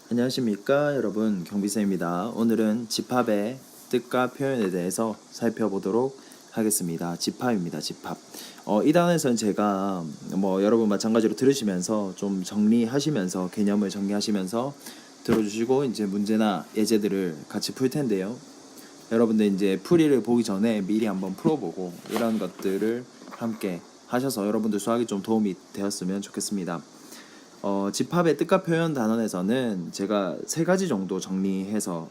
안녕하십니까 여러분, 경비쌤입니다. 오늘은 집합의 뜻과 표현에 대해서 살펴보도록 하겠습니다. 집합입니다. 집합. 이 단원에서는 제가 여러분 마찬가지로 들으시면서 좀 정리하시면서 개념을 정리하시면서 들어주시고 이제 문제나 예제들을 같이 풀 텐데요. 여러분들 이제 풀이를 보기 전에 미리 한번 풀어보고 이런 것들을 함께 하셔서 여러분들 수학이 좀 도움이 되었으면 좋겠습니다. 집합의 뜻과 표현 단원에서는 제가 네 가지 정도 정리해서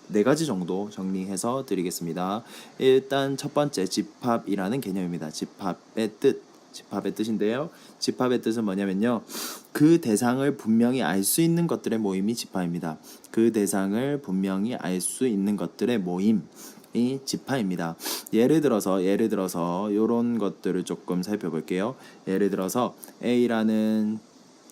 드리겠습니다. 일단 첫 번째 집합이라는 개념입니다. 집합의 뜻인데요. 집합의 뜻은 뭐냐면요. 그 대상을 분명히 알 수 있는 것들의 모임이 집합입니다. 그 대상을 분명히 알 수 있는 것들의 모임이 집합입니다. 예를 들어서 이런 것들을 조금 살펴볼게요. 예를 들어서 A라는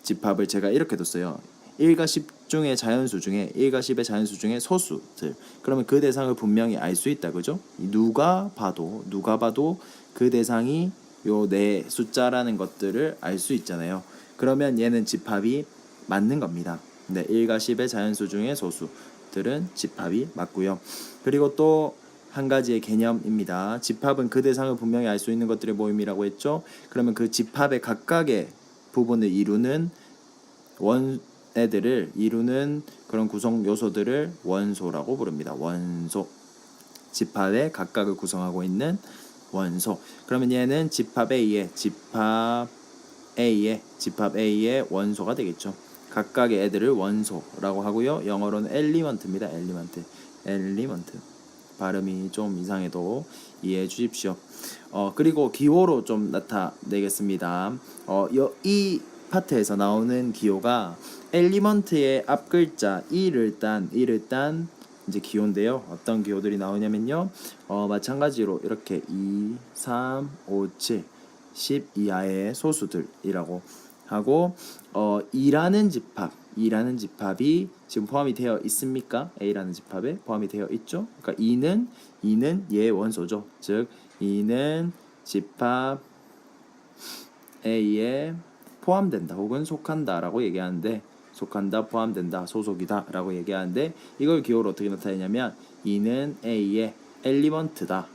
집합을 제가 이렇게 뒀어요. 1과 10 중에 자연수 중에 1과 10의 자연수 중에 소수들. 그러면 그 대상을 분명히 알 수 있다. 그죠? 누가 봐도 그 대상이 요 네 숫자라는 것들을 알 수 있잖아요. 그러면 얘는 집합이 맞는 겁니다. 네, 1과 10의 자연수 중에 소수들은 집합이 맞고요. 그리고 또 한 가지의 개념입니다. 집합은 그 대상을 분명히 알 수 있는 것들의 모임이라고 했죠. 그러면 그 집합의 각각의 부분을 이루는 그런 구성 요소들을 원소라고 부릅니다. 원소. 집합의 각각을 구성하고 있는 원소. 그러면 얘는 집합 A의 원소가 되겠죠. 각각의 애들을 원소라고 하고요. 영어로는 엘리먼트입니다. 엘리먼트. 발음이 좀 이상해도 이해해 주십시오. 그리고 기호로 좀 나타내겠습니다. 이 파트에서 나오는 기호가 엘리먼트의 앞 글자 이를 딴 이제 기호인데요. 어떤 기호들이 나오냐면요. 마찬가지로 이렇게 2, 3, 5, 7, 10 이하의 소수들이라고 하고 2라는 집합이 지금 포함이 되어 있습니까? A라는 집합에 포함이 되어 있죠. 그러니까 2는 얘의 원소죠. 즉 2는 집합 A에 포함된다 혹은 속한다라고 얘기하는데, 속한다, 포함된다, 소속이다 라고 얘기하는데, 이걸 기호로 어떻게 나타내냐면 2는 A의 엘리먼트다,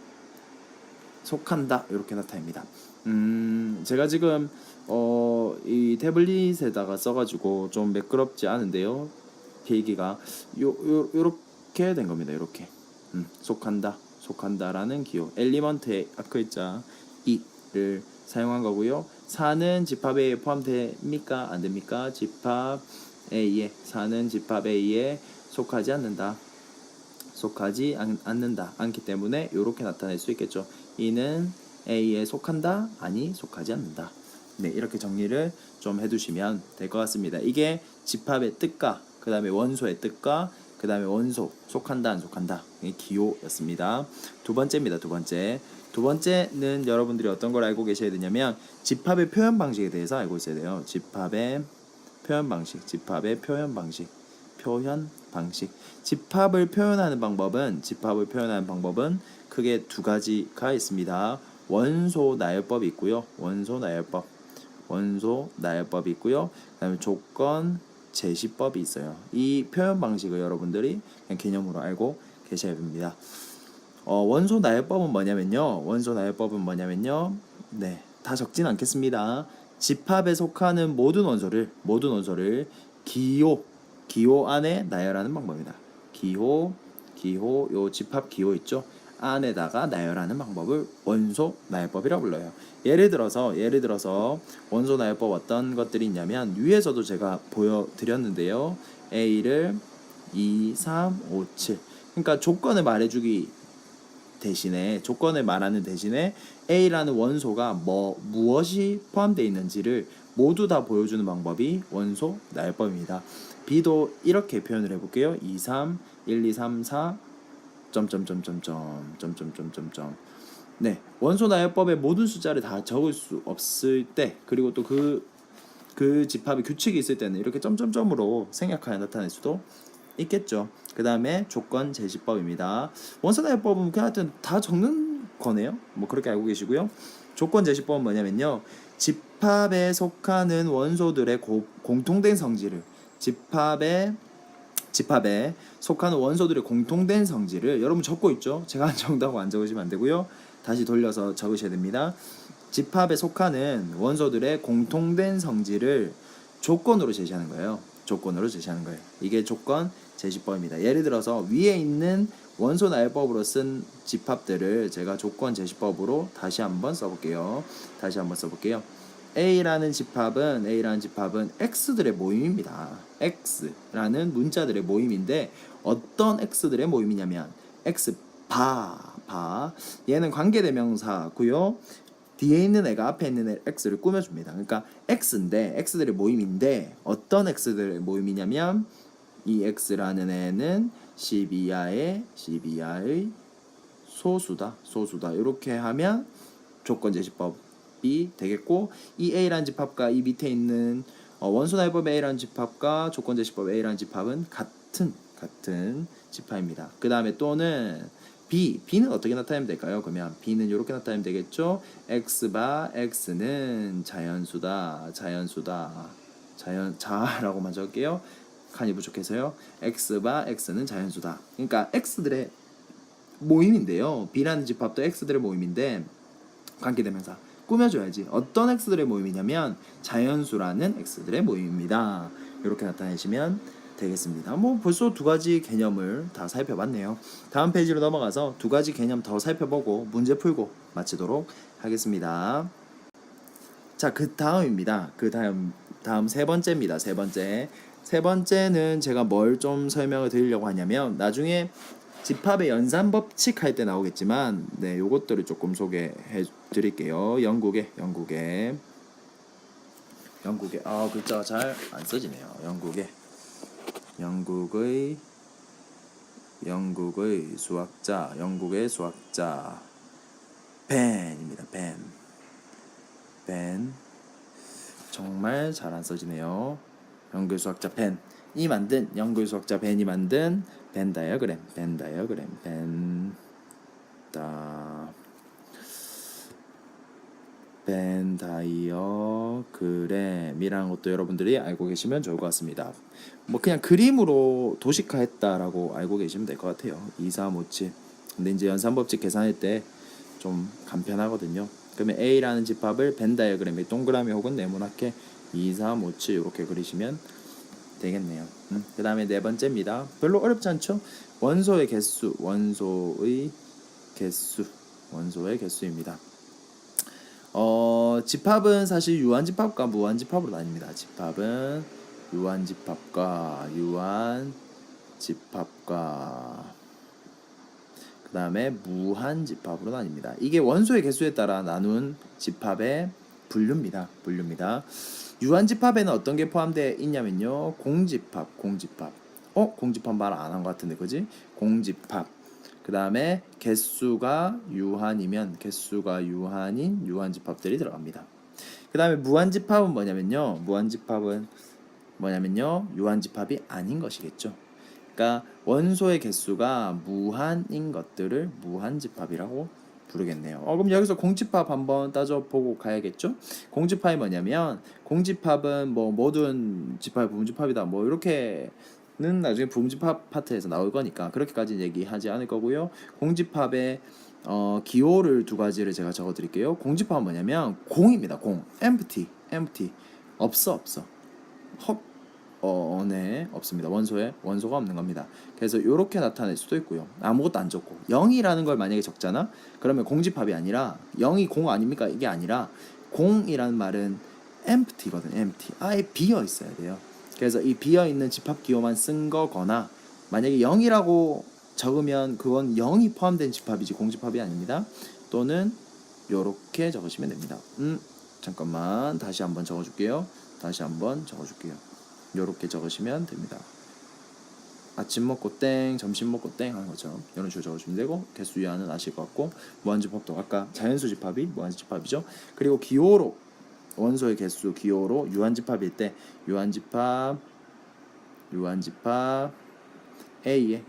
속한다, 이렇게 나타냅니다. 제가 지금 이 태블릿에다가 써가지고 좀 매끄럽지 않은데요. 필기가 요렇게 된 겁니다. 이렇게 속한다라는 기호, 엘리먼트의 앞글자 이를 사용한 거고요. 4는 집합 A에 포함됩니까? 안 됩니까? 집합 A에 4는 집합 A에 속하지 않는다. 않기 때문에 이렇게 나타낼 수 있겠죠. 2는 A에 속한다, 아니 속하지 않는다. 네, 이렇게 정리를 좀 해두시면 될 것 같습니다. 이게 집합의 뜻과 그 다음에 원소의 뜻과 그 다음에 원소, 속한다 안 속한다, 기호였습니다. 두 번째는 여러분들이 어떤 걸 알고 계셔야 되냐면 집합의 표현 방식에 대해서 알고 있어야 돼요. 집합의 표현 방식. 집합을 표현하는 방법은 크게 두 가지가 있습니다. 원소 나열법이 있고요. 그다음에 조건 제시법이 있어요. 이 표현 방식을 여러분들이 그냥 개념으로 알고 계셔야 됩니다. 원소 나열법은 뭐냐면요. 네, 다 적진 않겠습니다. 집합에 속하는 모든 원소를 기호 안에 나열하는 방법입니다. 기호, 요 집합 기호 있죠? 안에다가 나열하는 방법을 원소 나열법이라고 불러요. 예를 들어서 원소 나열법 어떤 것들이 있냐면, 위에서도 제가 보여드렸는데요. A를 2, 3, 5, 7. 그러니까 조건을 말하는 대신에 A라는 원소가 무엇이 포함되어 있는지를 모두 다 보여주는 방법이 원소 나열법입니다. B도 이렇게 표현을 해볼게요. 2, 3, 1, 2, 3, 4 네, 원소 나열법의 모든 숫자를 다 적을 수 없을 때, 그리고 또 그 집합의 규칙이 있을 때는 이렇게 점점점으로 생략하여 나타낼 수도 있겠죠. 그 다음에 조건 제시법입니다. 원소 나열법은 그냥 하여튼 다 적는 거네요. 그렇게 알고 계시고요. 조건 제시법은 뭐냐면요, 집합에 속하는 원소들의 공통된 성질을 집합에 속하는 원소들의 공통된 성질을 여러분 적고 있죠? 제가 안 적는다고 안 적으시면 안 되고요. 다시 돌려서 적으셔야 됩니다. 집합에 속하는 원소들의 공통된 성질을 조건으로 제시하는 거예요. 조건으로 제시하는 거예요. 이게 조건 제시법입니다. 예를 들어서 위에 있는 원소 나열법으로 쓴 집합들을 제가 조건 제시법으로 다시 한번 써볼게요. A라는 집합은 X들의 모임입니다. X라는 문자들의 모임인데 어떤 X들의 모임이냐면 X 바 얘는 관계대명사고요. 뒤에 있는 애가 앞에 있는 애 X를 꾸며줍니다. 그러니까 X인데 X들의 모임인데 어떤 X들의 모임이냐면 이 X라는 애는 10 이하의 소수다. 이렇게 하면 조건 제시법이 되겠고 이 A라는 집합과 이 밑에 있는 원소 나열법 A라는 집합과 조건 제시법 A라는 집합은 같은 집합입니다. 그 다음에 또는 B는 어떻게 나타내면 될까요? 그러면 B는 이렇게 나타내면 되겠죠. X바 X는 자라고만 적을게요. 칸이 부족해서요. X바 X는 자연수다. 그러니까 X들의 모임인데요. B라는 집합도 X들의 모임인데 관계대명사 꾸며줘야지. 어떤 X들의 모임이냐면 자연수라는 X들의 모임입니다. 이렇게 나타내시면 되겠습니다. 뭐 벌써 두 가지 개념을 다 살펴봤네요. 다음 페이지로 넘어가서 두 가지 개념 더 살펴보고 문제 풀고 마치도록 하겠습니다. 자, 그 다음입니다. 다음 세 번째입니다. 세 번째는 제가 뭘 좀 설명을 드리려고 하냐면 나중에 집합의 연산 법칙 할 때 나오겠지만 요것들을 조금 소개해 드릴게요. 영국의 글자가 잘 안 써지네요. 영국의 수학자 벤입니다. 벤 정말 잘 안 써지네요. 영국의 수학자 영국의 수학자 벤이 만든 벤 다이어그램이라는 것도 여러분들이 알고 계시면 좋을 것 같습니다. 뭐 그냥 그림으로 도식화했다라고 알고 계시면 될 것 같아요. 2, 3, 5, 7. 근데 이제 연산법칙 계산할 때 좀 간편하거든요. 그러면 A라는 집합을 벤 다이어그램에 동그라미 혹은 네모나게 2, 3, 5, 7 이렇게 그리시면 되겠네요. 그 다음에 네 번째입니다. 별로 어렵지 않죠? 원소의 개수입니다. 집합은 사실 유한집합과 무한집합으로 나뉩니다. 집합은 유한집합과 그 다음에 무한집합으로 나뉩니다. 이게 원소의 개수에 따라 나눈 집합의 분류입니다. 유한집합에는 어떤 게 포함되어 있냐면요. 공집합. 공집합 말 안 한 것 같은데, 그지? 공집합. 그 다음에 개수가 유한인 유한집합들이 들어갑니다. 그 다음에 무한집합은 뭐냐면요. 유한집합이 아닌 것이겠죠. 그러니까 원소의 개수가 무한인 것들을 무한집합이라고 부르겠네요. 그럼 여기서 공집합 한번 따져보고 가야겠죠. 공집합이 뭐냐면 공집합은 뭐 모든 집합이 부분집합이다 뭐 이렇게는 나중에 부분집합 파트에서 나올 거니까 그렇게까지 얘기하지 않을 거고요. 공집합의 기호를 두 가지를 제가 적어 드릴게요. 공집합은 뭐냐면 공입니다. empty 없어 없습니다. 원소가 없는 겁니다. 그래서 이렇게 나타낼 수도 있고요. 아무것도 안 적고 0이라는 걸 만약에 적잖아. 그러면 공집합이 아니라 0이 공 아닙니까? 이게 아니라 공이라는 말은 empty거든. 아예 비어 있어야 돼요. 그래서 이 비어 있는 집합 기호만 쓴 거거나 만약에 0이라고 적으면 그건 0이 포함된 집합이지 공집합이 아닙니다. 또는 이렇게 적으시면 됩니다. 잠깐만 다시 한번 적어줄게요. 이렇게 적으시면 됩니다. 아침 먹고 땡, 점심 먹고 땡 하는 것처럼 이런 식으로 적으시면 되고 개수 유한은 아실 것 같고 무한집합도 아까 자연수 집합이 무한집합이죠. 그리고 기호로 원소의 개수 기호로 유한집합일 때 유한집합 A에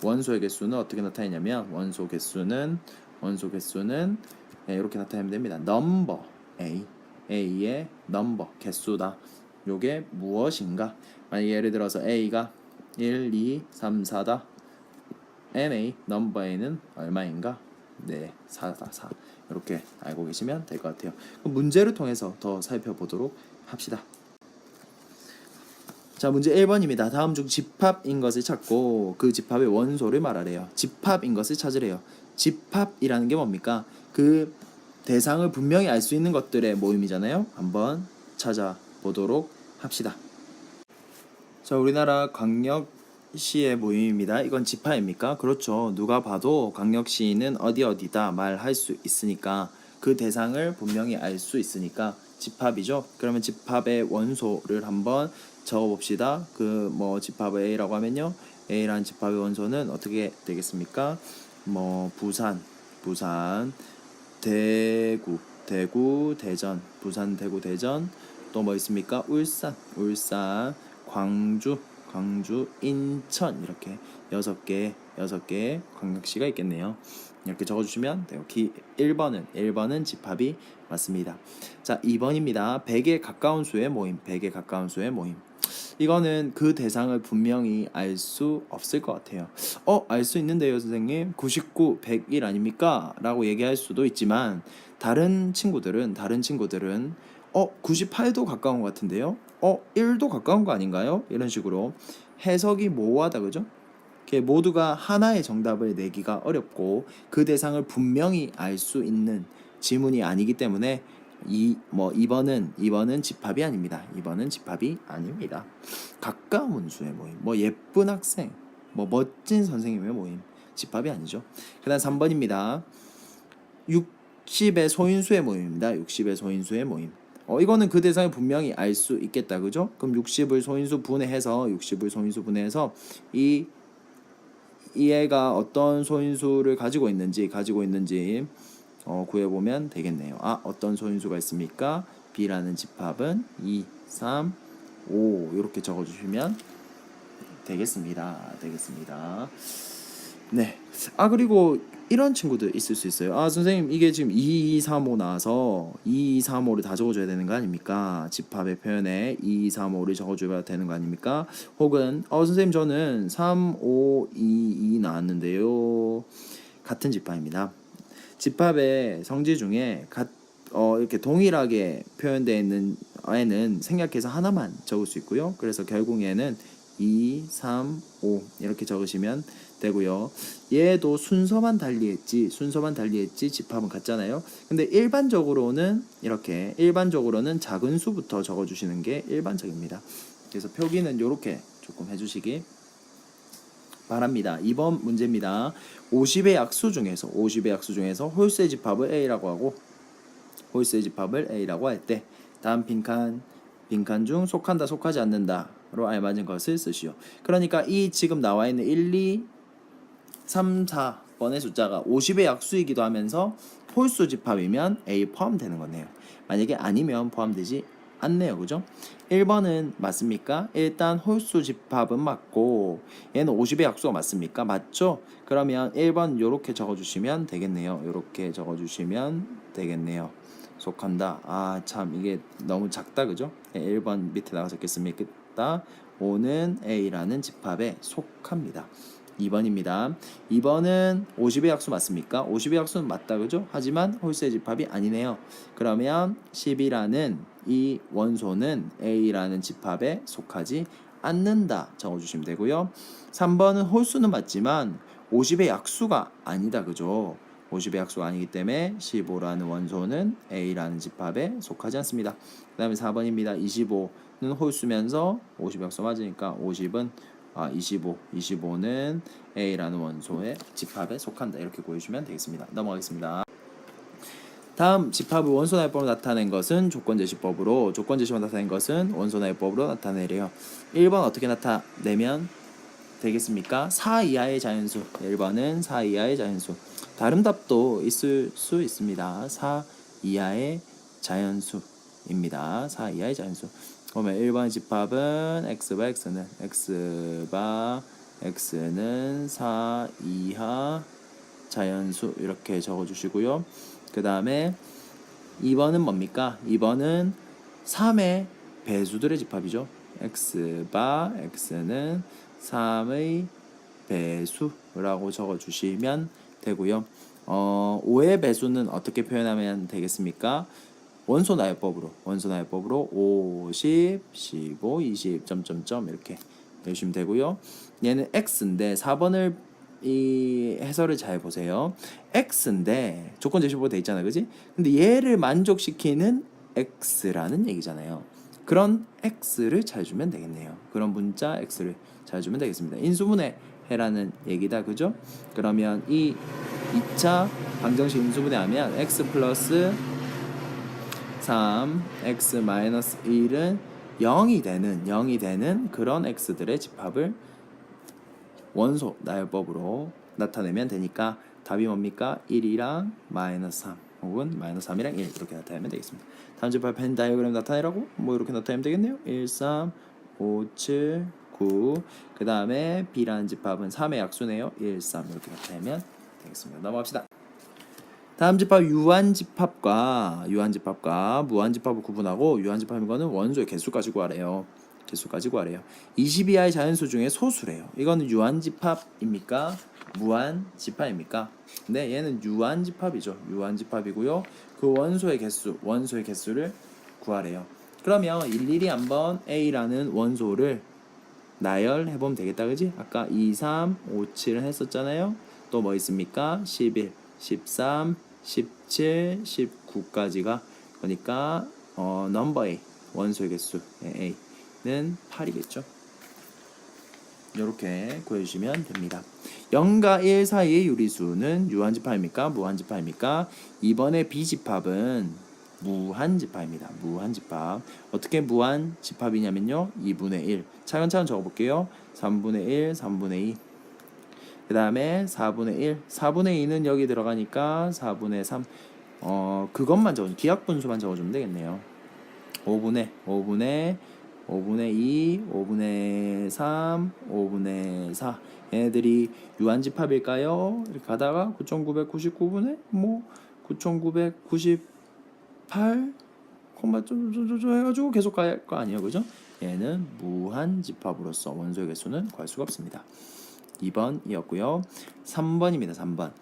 원소의 개수는 어떻게 나타내냐면 원소 개수는 이렇게 나타내면 됩니다. 넘버 A의 넘버 개수다. 요게 무엇인가? 만약 예를 들어서 A가 1, 2, 3, 4다. NA 넘버 A는 얼마인가? 네, 4다 4. 이렇게 알고 계시면 될 것 같아요. 그럼 문제를 통해서 더 살펴보도록 합시다. 자, 문제 1번입니다. 다음 중 집합인 것을 찾고 그 집합의 원소를 말하래요. 집합인 것을 찾으래요. 집합이라는 게 뭡니까? 그 대상을 분명히 알 수 있는 것들의 모임이잖아요. 한번 찾아보도록 합시다. 자, 우리나라 광역시의 모임입니다. 이건 집합입니까? 그렇죠. 누가 봐도 광역시는 어디 어디다 말할 수 있으니까 그 대상을 분명히 알 수 있으니까 집합이죠. 그러면 집합의 원소를 한번 적어봅시다. 그 뭐 집합의 A라고 하면요, A라는 집합의 원소는 어떻게 되겠습니까? 뭐 부산, 대구, 대전, 부산, 대구, 대전. 또 뭐 있습니까? 울산, 광주, 인천. 이렇게 6개 광역시가 있겠네요. 이렇게 적어주시면 돼요. 1번은 집합이 맞습니다. 자, 2번입니다. 100에 가까운 수의 모임. 이거는 그 대상을 분명히 알 수 없을 것 같아요. 알 수 있는데요, 선생님. 99, 101 아닙니까? 라고 얘기할 수도 있지만 다른 친구들은 98도 가까운 것 같은데요. 1도 가까운 거 아닌가요? 이런 식으로 해석이 모호하다, 그죠? 모두가 하나의 정답을 내기가 어렵고 그 대상을 분명히 알 수 있는 지문이 아니기 때문에 2번은 집합이 아닙니다. 2번은 집합이 아닙니다. 가까운 수의 모임, 뭐 예쁜 학생, 뭐 멋진 선생님의 모임, 집합이 아니죠. 그다음 3번입니다. 60의 소인수의 모임입니다. 60의 소인수의 모임. 이거는 그 대상을 분명히 알 수 있겠다, 그죠? 그럼 60을 소인수 분해해서 이 애가 어떤 소인수를 가지고 있는지 구해보면 되겠네요. 어떤 소인수가 있습니까? B라는 집합은 2, 3, 5 이렇게 적어주시면 되겠습니다. 네. 그리고 이런 친구들 있을 수 있어요. 선생님, 이게 지금 2, 2, 3, 5 나와서 2, 2, 3, 5를 다 적어줘야 되는 거 아닙니까? 집합의 표현에 2, 2, 3, 5를 적어줘야 되는 거 아닙니까? 혹은 선생님, 저는 3, 5, 2, 2 나왔는데요. 같은 집합입니다. 집합의 성질 중에 이렇게 동일하게 표현되어 있는 애는 생략해서 하나만 적을 수 있고요. 그래서 결국에는 2, 3, 5 이렇게 적으시면 되고요. 얘도 순서만 달리했지 집합은 같잖아요. 근데 일반적으로는 작은 수부터 적어주시는 게 일반적입니다. 그래서 표기는 이렇게 조금 해주시기 바랍니다. 2번 문제입니다. 50의 약수 중에서 홀수의 집합을 A라고 하고 할 때 다음 빈칸 중 속한다, 속하지 않는다로 알맞은 것을 쓰시오. 그러니까 이 지금 나와 있는 1, 2, 3, 4번의 숫자가 50의 약수이기도 하면서 홀수 집합이면 A 포함되는 거네요. 만약에 아니면 포함되지 않네요. 그죠? 1번은 맞습니까? 일단 홀수 집합은 맞고 얘는 50의 약수가 맞습니까? 맞죠? 그러면 1번 요렇게 적어주시면 되겠네요. 속한다. 참 이게 너무 작다, 그죠? 1번 밑에다가 적겠습니까? 5는 A라는 집합에 속합니다. 2번입니다. 2번은 50의 약수 맞습니까? 50의 약수는 맞다, 그죠? 하지만 홀수의 집합이 아니네요. 그러면 10이라는 이 원소는 A라는 집합에 속하지 않는다 적어주시면 되고요. 3번은 홀수는 맞지만 50의 약수가 아니다, 그죠? 50의 약수가 아니기 때문에 15라는 원소는 A라는 집합에 속하지 않습니다. 그 다음에 4번입니다. 25는 홀수면서 50의 약수 맞으니까 25는 A라는 원소의 집합에 속한다. 이렇게 구해주시면 되겠습니다. 넘어가겠습니다. 다음 집합을 원소나열법으로 나타낸 것은 조건제시법으로, 조건제시법으로 나타낸 것은 원소나열법으로 나타내래요. 1번 어떻게 나타내면 되겠습니까? 4 이하의 자연수. 1번은 4 이하의 자연수. 다른 답도 있을 수 있습니다. 4 이하의 자연수입니다. 4 이하의 자연수. 그러면 1번 집합은 x바 x는 4 이하 자연수 이렇게 적어주시고요. 그 다음에 2번은 뭡니까? 2번은 3의 배수들의 집합이죠. x바 x는 3의 배수라고 적어주시면 되고요. 5의 배수는 어떻게 표현하면 되겠습니까? 원소 나열법으로 50, 15, 20 점점점 이렇게 해주시면 되고요. 얘는 x인데 4번을 이 해설을 잘 보세요. x인데 조건 제시보로 돼 있잖아, 그지? 근데 얘를 만족시키는 x라는 얘기잖아요. 그런 x를 잘 주면 되겠네요. 그런 문자 x를 잘 주면 되겠습니다. 인수분해 해라는 얘기다, 그죠? 그러면 이 2차 방정식 인수분해하면 x 플러스 3, x 마이너스 1은 0이 되는 그런 x들의 집합을 원소 나열법으로 나타내면 되니까 답이 뭡니까? 1이랑 마이너스 3 혹은 마이너스 3이랑 1 이렇게 나타내면 되겠습니다. 다음 집합 펜 다이어그램 나타내라고? 뭐 이렇게 나타내면 되겠네요. 1, 3, 5, 7, 9. 그 다음에 B라는 집합은 3의 약수네요. 1, 3 이렇게 나타내면 되겠습니다. 넘어갑시다. 다음 집합 유한집합과 무한집합을 구분하고 유한집합인 거는 원소의 개수까지 구하래요. 20 이하의 자연수 중에 소수래요. 이거는 유한집합입니까? 무한집합입니까? 근데 얘는 유한집합이죠. 유한집합이고요. 그 원소의 개수를 구하래요. 그러면 일일이 한번 A라는 원소를 나열해보면 되겠다, 그지? 아까 2, 3, 5, 7은 했었잖아요. 또 뭐 있습니까? 11, 13, 17, 19까지가 그러니까 넘버 A 원소의 개수 A는 8이겠죠. 이렇게 구해주시면 됩니다. 0과 1 사이의 유리수는 유한집합입니까? 무한집합입니까? 이번에 B집합은 무한집합입니다. 무한집합. 어떻게 무한집합이냐면요. 2분의 1. 차근차근 적어볼게요. 3분의 1, 3분의 2. 그 다음에 4분의 1. 4분의 2는 여기 들어가니까 4분의 3. 그것만 적어주면, 기하분수만 적어주면 되겠네요. 5분의 2, 5분의 3, 5분의 4. 얘네들이 유한집합일까요? 이렇게 가다가 9,999분의 9,998 해가지고 계속 갈 거 아니에요, 그죠? 얘는 무한집합으로서 원소의 개수는 구할 수가 없습니다. 2번이었고요. 3번입니다. 3번.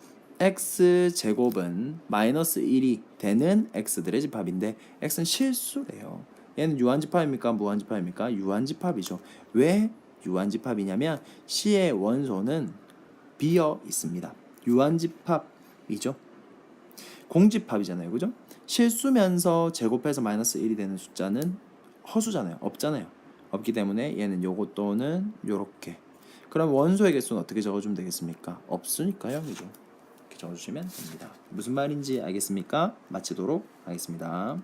x제곱은 마이너스 1이 되는 x들의 집합인데 x는 실수래요. 얘는 유한집합입니까? 무한집합입니까? 유한집합이죠. 왜 유한집합이냐면 C의 원소는 비어 있습니다. 유한집합이죠. 공집합이잖아요. 그죠? 실수면서 제곱해서 마이너스 1이 되는 숫자는 허수잖아요. 없잖아요. 없기 때문에 얘는 요거 또는 요렇게. 그럼 원소의 개수는 어떻게 적어주면 되겠습니까? 없으니까요. 그죠? 이렇게 적어주시면 됩니다. 무슨 말인지 알겠습니까? 마치도록 하겠습니다.